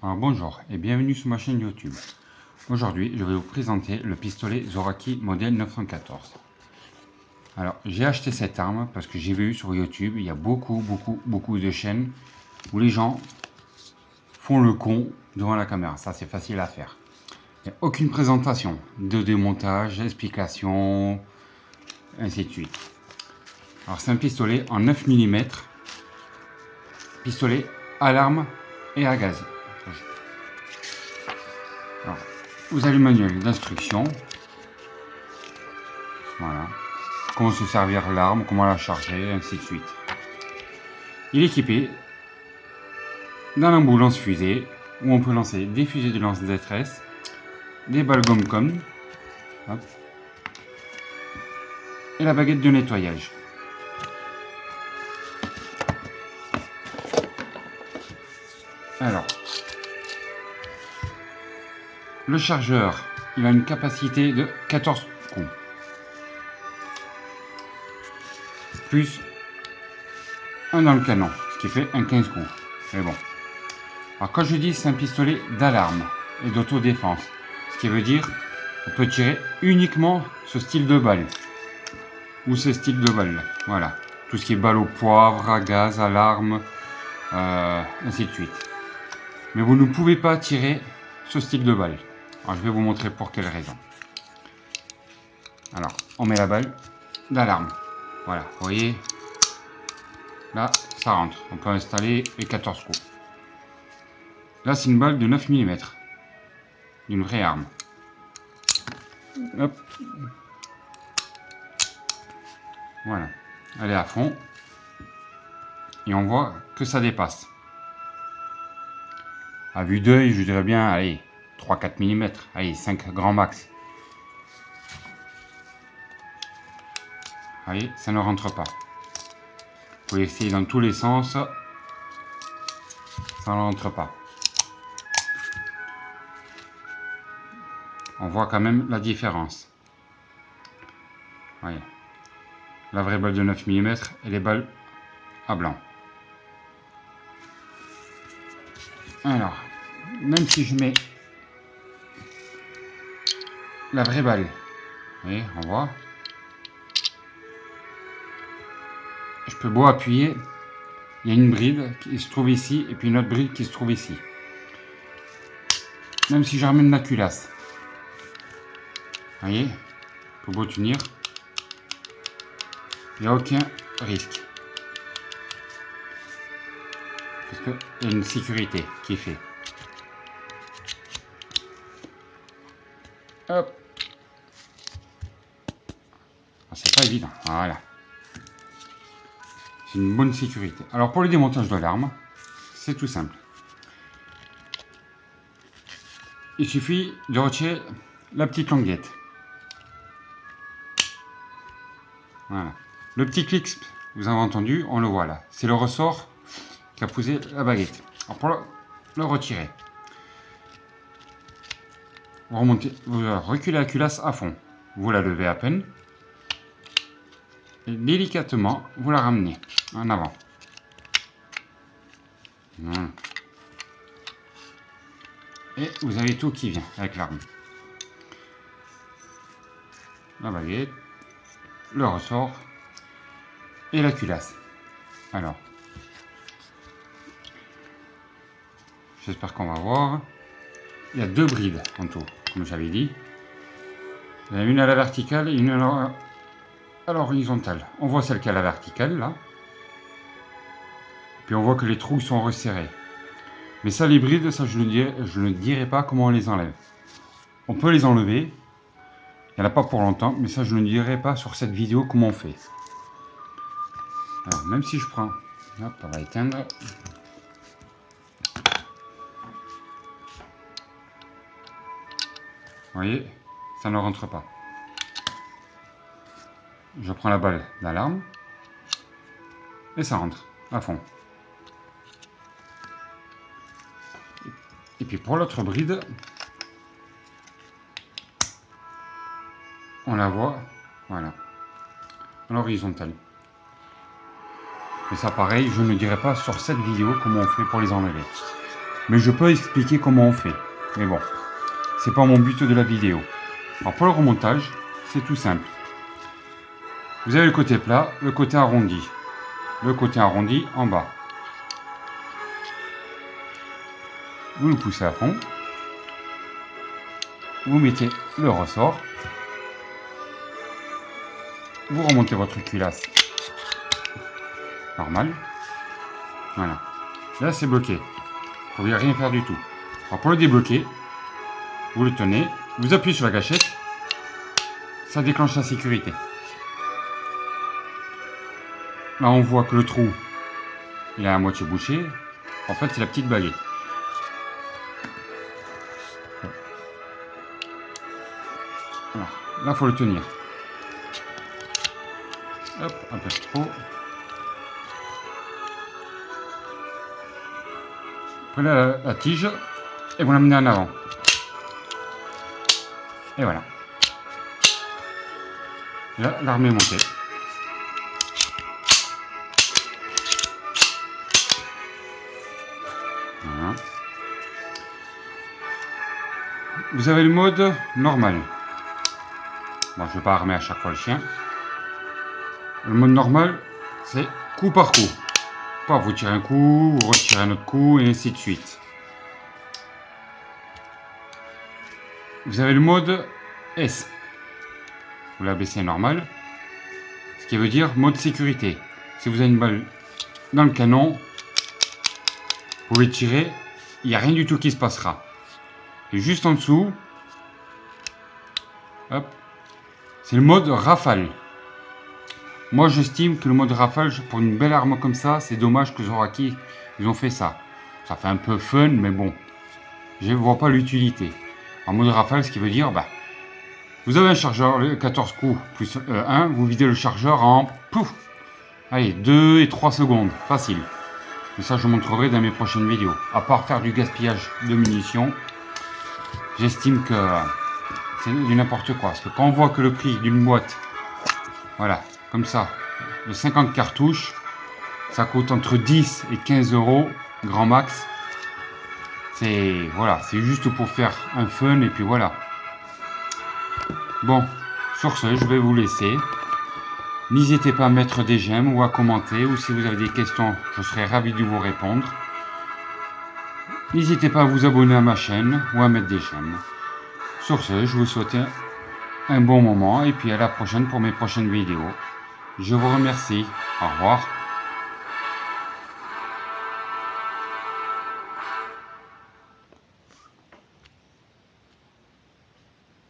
Alors bonjour et bienvenue sur ma chaîne YouTube. Aujourd'hui, je vais vous présenter le pistolet Zoraki modèle 914. Alors, j'ai acheté cette arme parce que j'ai vu sur YouTube, il y a beaucoup de chaînes où les gens font le con devant la caméra. Ça, c'est facile à faire. Il n'y a aucune présentation de démontage, explication, ainsi de suite. Alors, c'est un pistolet en 9 mm, pistolet à l'arme et à gaz. Alors, vous avez le manuel d'instruction. Voilà. Comment se servir l'arme, comment la charger, ainsi de suite. Il est équipé d'un embout lance-fusée où on peut lancer des fusées de lance détresse, des balles gomme-com et la baguette de nettoyage. Alors, le chargeur, il a une capacité de 14 coups. Plus un dans le canon, ce qui fait un 15 coups. Mais bon. Alors quand je dis c'est un pistolet d'alarme et d'autodéfense, ce qui veut dire on peut tirer uniquement ce style de balle. Ou ce style de balle là. Voilà. Tout ce qui est balle au poivre, à gaz, à l'arme, ainsi de suite. Mais vous ne pouvez pas tirer ce style de balle. Alors je vais vous montrer pour quelle raison. Alors, on met la balle d'alarme. Voilà, vous voyez, là, ça rentre. On peut installer les 14 coups. Là, c'est une balle de 9 mm. D'une vraie arme. Hop. Voilà. Elle est à fond. Et on voit que ça dépasse. À vue d'œil, je dirais bien, allez, 3-4 mm. Allez, 5 grand max. Vous voyez, ça ne rentre pas. Vous pouvez essayer dans tous les sens. Ça ne rentre pas. On voit quand même la différence. Voyez. La vraie balle de 9 mm et les balles à blanc. Alors, même si je mets la vraie balle, vous voyez, on voit. Je peux beau appuyer, il y a une bride qui se trouve ici et puis une autre bride qui se trouve ici. Même si je ramène la culasse, vous voyez, je peux beau tenir, il n'y a aucun risque. Parce qu'il y a une sécurité qui est faite. Hop. C'est pas évident, voilà. C'est une bonne sécurité. Alors pour le démontage de l'arme, c'est tout simple. Il suffit de retirer la petite languette. Voilà. Le petit clic, vous avez entendu, on le voit là. C'est le ressort qui a posé la baguette. Alors pour le retirer, vous remontez, vous reculez la culasse à fond. Vous la levez à peine. Et délicatement, vous la ramenez en avant. Voilà. Et vous avez tout qui vient avec l'arme. La baguette, le ressort et la culasse. Alors, j'espère qu'on va voir. Il y a deux brides en tout, comme j'avais dit. Il y en a une à la verticale et une à l'horizontale. On voit celle qui est à la verticale, là. Puis on voit que les trous sont resserrés. Mais ça, les brides, ça je ne dirai pas comment on les enlève. On peut les enlever. Il n'y en a pas pour longtemps, mais ça je ne dirai pas sur cette vidéo comment on fait. Alors, même si je prends... Hop, on va éteindre. Vous voyez, ça ne rentre pas. Je prends la balle d'alarme. Et ça rentre à fond. Et puis pour l'autre bride, on la voit, voilà, à l'horizontale. Mais ça pareil, je ne dirai pas sur cette vidéo comment on fait pour les enlever. Mais je peux expliquer comment on fait. Mais bon, c'est pas mon but de la vidéo. Alors pour le remontage, c'est tout simple. Vous avez le côté plat, le côté arrondi. Le côté arrondi en bas. Vous le poussez à fond. Vous mettez le ressort. Vous remontez votre culasse. Normal. Voilà. Là, c'est bloqué. Vous ne pouvez rien faire du tout. Alors pour le débloquer, vous le tenez, vous appuyez sur la gâchette. Ça déclenche la sécurité. Là, on voit que le trou, il est à moitié bouché. En fait, c'est la petite baguette. Alors, là, il faut le tenir. Hop, un peu trop. Prenez la tige et vous l'amenez en avant. Et voilà. Là, l'arme est montée. Voilà. Vous avez le mode normal. Bon, je ne vais pas armer à chaque fois le chien. Le mode normal, c'est coup par coup. Pas vous tirez un coup, vous retirez un autre coup, et ainsi de suite. Vous avez le mode S. Vous l'abaissez normal. Ce qui veut dire mode sécurité. Si vous avez une balle dans le canon, vous pouvez tirer, il n'y a rien du tout qui se passera. Et juste en dessous, hop, c'est le mode rafale. Moi j'estime que le mode rafale, pour une belle arme comme ça, c'est dommage que Zoraki, ils ont fait ça. Ça fait un peu fun, mais bon, je ne vois pas l'utilité. En mode rafale, ce qui veut dire, bah, vous avez un chargeur, le 14 coups plus 1, vous videz le chargeur en pouf, allez, 2 et 3 secondes, facile. Mais ça, je montrerai dans mes prochaines vidéos. À part faire du gaspillage de munitions, j'estime que c'est du n'importe quoi. Parce que quand on voit que le prix d'une boîte, voilà, comme ça, de 50 cartouches, ça coûte entre 10 et 15 euros, grand max. C'est voilà, c'est juste pour faire un fun et puis voilà. Bon, sur ce, je vais vous laisser. N'hésitez pas à mettre des j'aime ou à commenter, ou si vous avez des questions, je serai ravi de vous répondre. N'hésitez pas à vous abonner à ma chaîne ou à mettre des j'aime. Sur ce, je vous souhaite un bon moment et puis à la prochaine pour mes prochaines vidéos. Je vous remercie. Au revoir.